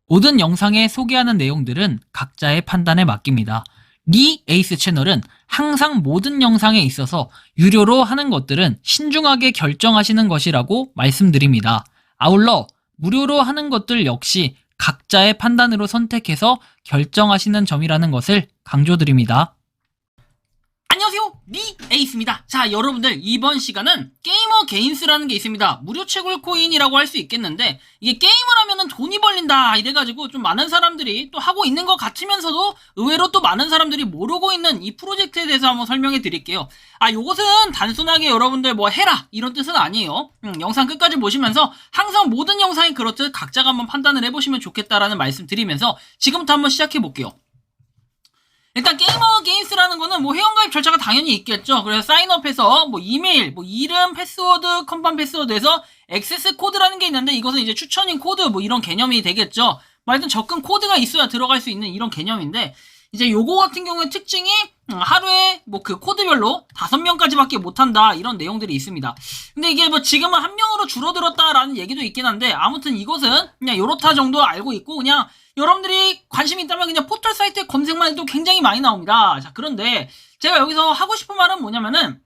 모든 영상에 소개하는 내용들은 각자의 판단에 맡깁니다. 리 에이스 채널은 항상 모든 영상에 있어서 유료로 하는 것들은 신중하게 결정하시는 것이라고 말씀드립니다. 아울러 무료로 하는 것들 역시 각자의 판단으로 선택해서 결정하시는 점이라는 것을 강조드립니다. 안녕하세요, 리 에이스입니다. 자, 여러분들, 이번 시간은 게이머 게인스라는 게 있습니다. 무료 채굴 코인이라고 할 수 있겠는데, 이게 게임을 하면은 돈이 벌린다 이래가지고 좀 많은 사람들이 또 하고 있는 것 같으면서도 의외로 또 많은 사람들이 모르고 있는 이 프로젝트에 대해서 한번 설명해 드릴게요. 요것은 단순하게 여러분들 뭐 해라 이런 뜻은 아니에요. 영상 끝까지 보시면서 항상 모든 영상이 그렇듯 각자가 한번 판단을 해보시면 좋겠다라는 말씀 드리면서 지금부터 한번 시작해 볼게요. 일단 게이머 게임스라는 거는 뭐 회원가입 절차가 당연히 있겠죠. 그래서 사인업해서 뭐 이메일, 뭐 이름, 패스워드, 컨펌 패스워드에서 액세스 코드라는 게 있는데 이것은 이제 추천인 코드 뭐 이런 개념이 되겠죠. 뭐 하여튼 접근 코드가 있어야 들어갈 수 있는 이런 개념인데 이제 요거 같은 경우에 특징이 하루에 뭐 그 코드별로 5명까지밖에 못한다 이런 내용들이 있습니다. 근데 이게 뭐 지금은 1명으로 줄어들었다라는 얘기도 있긴 한데 아무튼 이것은 그냥 요렇다 정도 알고 있고 그냥 여러분들이 관심이 있다면 그냥 포털 사이트에 검색만 해도 굉장히 많이 나옵니다. 자, 그런데 제가 여기서 하고 싶은 말은 뭐냐면은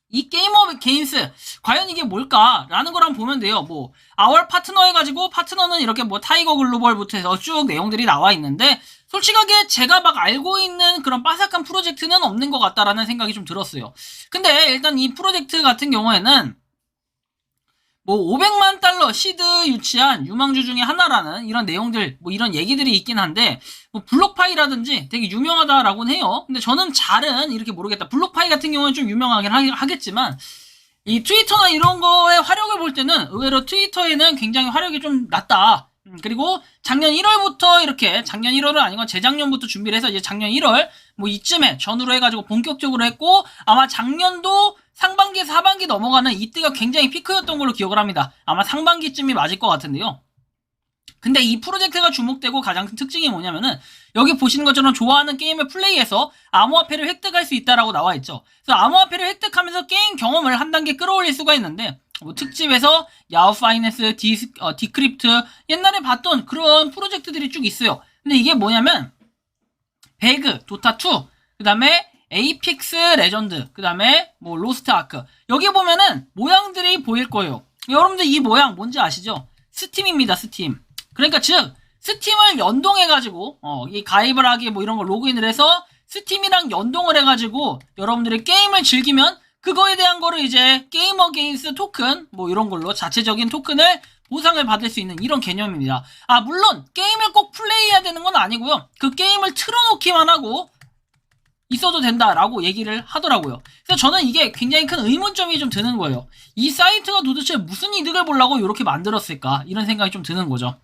이 게이머 게임스 과연 이게 뭘까라는 걸 한번 보면 돼요. 뭐 아월 파트너 해가지고 파트너는 이렇게 뭐 타이거 글로벌부터 해서 쭉 내용들이 나와 있는데 솔직하게 제가 막 알고 있는 그런 빠삭한 프로젝트는 없는 것 같다라는 생각이 좀 들었어요. 근데 일단 이 프로젝트 같은 경우에는 뭐 500만 달러 시드 유치한 유망주 중에 하나라는 이런 내용들 뭐 이런 얘기들이 있긴 한데 뭐 블록파이라든지 되게 유명하다라고는 해요. 근데 저는 잘은 이렇게 모르겠다. 블록파이 같은 경우는 좀 유명하긴 하겠지만 이 트위터나 이런 거의 화력을 볼 때는 의외로 트위터에는 굉장히 화력이 좀 낮다. 그리고 작년 1월부터 이렇게 작년 1월은 아니고 재작년부터 준비를 해서 이제 작년 1월 뭐 이쯤에 전후로 해가지고 본격적으로 했고 아마 작년도 상반기에서 하반기 넘어가는 이때가 굉장히 피크였던 걸로 기억을 합니다. 아마 상반기쯤이 맞을 것 같은데요. 근데 이 프로젝트가 주목되고 가장 큰 특징이 뭐냐면은 여기 보시는 것처럼 좋아하는 게임을 플레이해서 암호화폐를 획득할 수 있다라고 나와 있죠. 그래서 암호화폐를 획득하면서 게임 경험을 한 단계 끌어올릴 수가 있는데 뭐 특집에서 야후 파이낸스, 디크립트 옛날에 봤던 그런 프로젝트들이 쭉 있어요. 근데 이게 뭐냐면 배그, 도타2 그 다음에 에이픽스 레전드 그 다음에 뭐 로스트 아크 여기 보면은 모양들이 보일 거예요. 여러분들 이 모양 뭔지 아시죠? 스팀입니다. 스팀. 그러니까 즉 스팀을 연동해가지고 이 가입을 하기 뭐 이런 거 로그인을 해서 스팀이랑 연동을 해가지고 여러분들이 게임을 즐기면 그거에 대한 거를 이제 게이머 게임스 토큰 뭐 이런 걸로 자체적인 토큰을 보상을 받을 수 있는 이런 개념입니다. 물론 게임을 꼭 플레이해야 되는 건 아니고요. 그 게임을 틀어놓기만 하고 있어도 된다라고 얘기를 하더라고요. 그래서 저는 이게 굉장히 큰 의문점이 좀 드는 거예요. 이 사이트가 도대체 무슨 이득을 보려고 이렇게 만들었을까? 이런 생각이 좀 드는 거죠.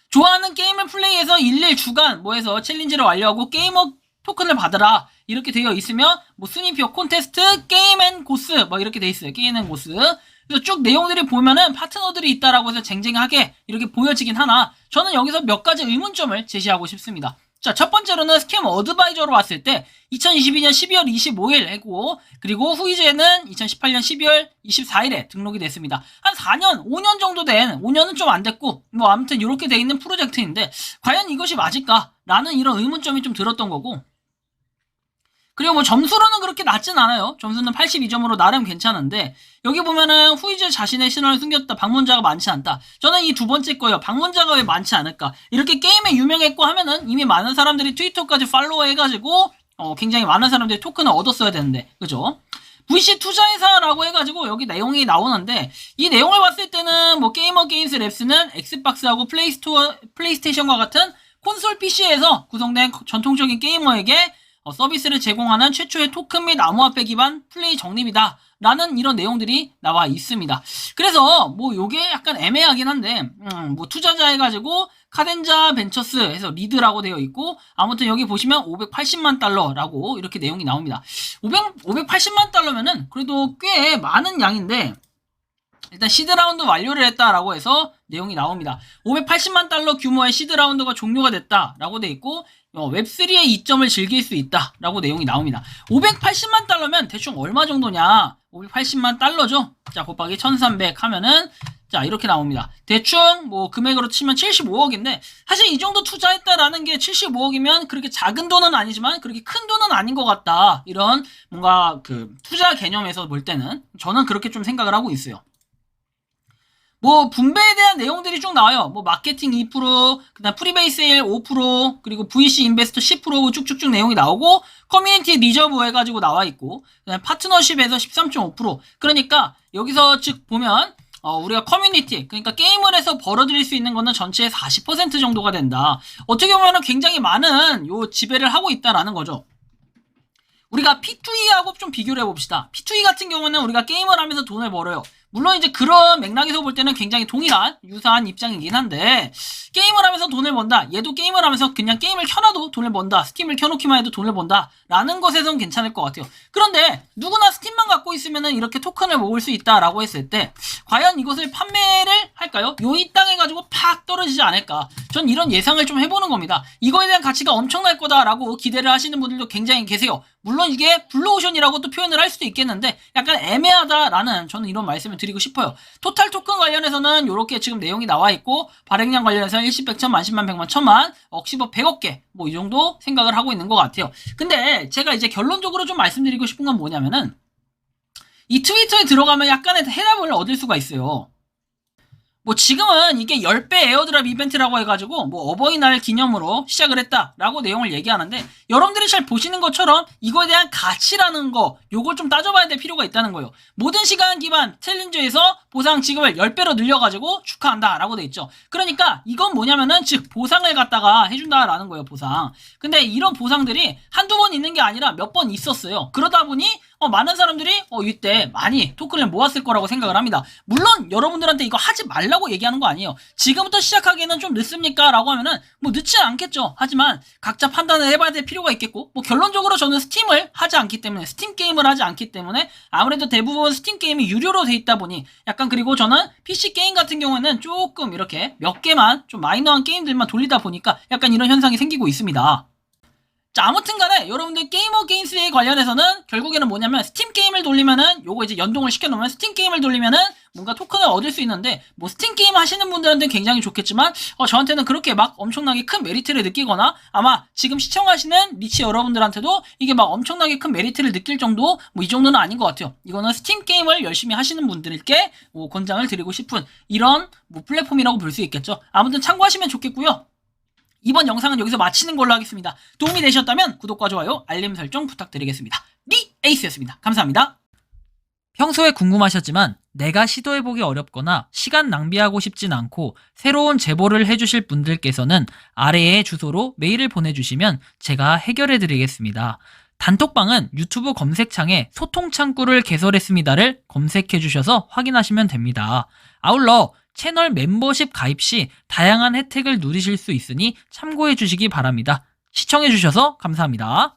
좋아하는 게임을 플레이해서 일일 주간 뭐 해서 챌린지를 완료하고 게이머 토큰을 받으라 이렇게 되어 있으면 뭐 순위표 콘테스트 게임 앤 고스 뭐 이렇게 돼 있어요. 게임 앤 고스. 그래서 쭉 내용들이 보면은 파트너들이 있다라고 해서 쟁쟁하게 이렇게 보여지긴 하나 저는 여기서 몇 가지 의문점을 제시하고 싶습니다. 자, 첫 번째로는 스캠 어드바이저로 왔을 때 2022년 12월 25일 했고 그리고 후이즈에는 2018년 12월 24일에 등록이 됐습니다. 한 4년, 5년 정도 된 5년은 좀 안 됐고 뭐 아무튼 이렇게 돼 있는 프로젝트인데 과연 이것이 맞을까? 라는 이런 의문점이 좀 들었던 거고 그리고 뭐 점수로는 그렇게 낮진 않아요. 점수는 82점으로 나름 괜찮은데 여기 보면은 후이즈 자신의 신원을 숨겼다. 방문자가 많지 않다. 저는 이 두 번째 거예요. 방문자가 왜 많지 않을까? 이렇게 게임에 유명했고 하면은 이미 많은 사람들이 트위터까지 팔로우 해가지고 굉장히 많은 사람들이 토큰을 얻었어야 되는데 그죠? VC 투자회사라고 해가지고 여기 내용이 나오는데 이 내용을 봤을 때는 뭐 게이머 게임스 랩스는 엑스박스하고 플레이스테이션과 같은 콘솔 PC에서 구성된 전통적인 게이머에게 서비스를 제공하는 최초의 토큰 및 암호화폐 기반 플레이 적립이다 라는 이런 내용들이 나와 있습니다. 그래서 뭐 요게 약간 애매하긴 한데 뭐 투자자 해가지고 카덴자 벤처스 해서 리드라고 되어 있고 아무튼 여기 보시면 580만 달러라고 이렇게 내용이 나옵니다. 580만 달러면은 그래도 꽤 많은 양인데 일단 시드라운드 완료를 했다라고 해서 내용이 나옵니다. 580만 달러 규모의 시드라운드가 종료가 됐다라고 돼 있고 웹3의 이점을 즐길 수 있다라고 내용이 나옵니다. 580만 달러면 대충 얼마 정도냐? 580만 달러죠? 자, 곱하기 1300 하면은 자, 이렇게 나옵니다. 대충 뭐 금액으로 치면 75억인데 사실 이 정도 투자했다라는 게 75억이면 그렇게 작은 돈은 아니지만 그렇게 큰 돈은 아닌 것 같다. 이런 뭔가 그 투자 개념에서 볼 때는 저는 그렇게 좀 생각을 하고 있어요. 뭐 분배에 대한 내용들이 쭉 나와요. 뭐 마케팅 2%, 그다음 프리베이스 세일 5%, 그리고 VC 인베스터 10% 쭉쭉쭉 내용이 나오고 커뮤니티 리저브 해가지고 나와 있고, 그다음 파트너십에서 13.5%. 그러니까 여기서 즉 보면 우리가 커뮤니티, 그러니까 게임을 해서 벌어들일 수 있는 거는 전체의 40% 정도가 된다. 어떻게 보면은 굉장히 많은 요 지배를 하고 있다라는 거죠. 우리가 P2E하고 좀 비교를 해봅시다. P2E 같은 경우는 우리가 게임을 하면서 돈을 벌어요. 물론 이제 그런 맥락에서 볼 때는 굉장히 동일한, 유사한 입장이긴 한데, 게임을 하면서 돈을 번다. 얘도 게임을 하면서 그냥 게임을 켜놔도 돈을 번다. 스팀을 켜놓기만 해도 돈을 번다. 라는 것에선 괜찮을 것 같아요. 그런데 누구나 스팀만 갖고 있으면은 이렇게 토큰을 모을 수 있다라고 했을 때, 과연 이것을 판매를 할까요? 요 이 땅 해가지고 팍 떨어지지 않을까. 전 이런 예상을 좀 해보는 겁니다. 이거에 대한 가치가 엄청날 거다라고 기대를 하시는 분들도 굉장히 계세요. 물론 이게 블루오션이라고 또 표현을 할 수도 있겠는데 약간 애매하다라는 저는 이런 말씀을 드리고 싶어요. 토탈 토큰 관련해서는 이렇게 지금 내용이 나와 있고 발행량 관련해서는 일십, 백천, 만십만, 백만, 천만, 억십억, 백억 개 뭐 이 정도 생각을 하고 있는 것 같아요. 근데 제가 이제 결론적으로 좀 말씀드리고 싶은 건 뭐냐면은 이 트위터에 들어가면 약간의 해답을 얻을 수가 있어요. 뭐 지금은 이게 10배 에어드랍 이벤트라고 해가지고 뭐 어버이날 기념으로 시작을 했다라고 내용을 얘기하는데 여러분들이 잘 보시는 것처럼 이거에 대한 가치라는 거 요걸 좀 따져봐야 될 필요가 있다는 거예요. 모든 시간 기반 챌린저에서 보상 지급을 10배로 늘려가지고 축하한다 라고 돼 있죠. 그러니까 이건 뭐냐면은 즉 보상을 갖다가 해준다라는 거예요. 보상. 근데 이런 보상들이 한두 번 있는 게 아니라 몇 번 있었어요. 그러다 보니 많은 사람들이 이때 많이 토큰을 모았을 거라고 생각을 합니다. 물론 여러분들한테 이거 하지 말라고 얘기하는 거 아니에요. 지금부터 시작하기에는 좀 늦습니까? 라고 하면은 뭐 늦지 않겠죠. 하지만 각자 판단을 해봐야 될 필요가 있겠고 뭐 결론적으로 저는 스팀을 하지 않기 때문에 스팀 게임을 하지 않기 때문에 아무래도 대부분 스팀 게임이 유료로 돼 있다 보니 약간 그리고 저는 PC 게임 같은 경우에는 조금 이렇게 몇 개만 좀 마이너한 게임들만 돌리다 보니까 약간 이런 현상이 생기고 있습니다. 자, 아무튼 간에 여러분들 게이머 게임스에 관련해서는 결국에는 뭐냐면 스팀 게임을 돌리면은 요거 이제 연동을 시켜놓으면 스팀 게임을 돌리면은 뭔가 토큰을 얻을 수 있는데 뭐 스팀 게임 하시는 분들한테는 굉장히 좋겠지만 저한테는 그렇게 막 엄청나게 큰 메리트를 느끼거나 아마 지금 시청하시는 리치 여러분들한테도 이게 막 엄청나게 큰 메리트를 느낄 정도 뭐 이 정도는 아닌 것 같아요. 이거는 스팀 게임을 열심히 하시는 분들께 뭐 권장을 드리고 싶은 이런 뭐 플랫폼이라고 볼 수 있겠죠. 아무튼 참고하시면 좋겠고요. 이번 영상은 여기서 마치는 걸로 하겠습니다. 도움이 되셨다면 구독과 좋아요, 알림 설정 부탁드리겠습니다. 니 에이스였습니다. 감사합니다. 평소에 궁금하셨지만 내가 시도해보기 어렵거나 시간 낭비하고 싶진 않고 새로운 제보를 해주실 분들께서는 아래의 주소로 메일을 보내주시면 제가 해결해드리겠습니다. 단톡방은 유튜브 검색창에 소통창구를 개설했습니다를 검색해주셔서 확인하시면 됩니다. 아울러 채널 멤버십 가입 시 다양한 혜택을 누리실 수 있으니 참고해 주시기 바랍니다. 시청해 주셔서 감사합니다.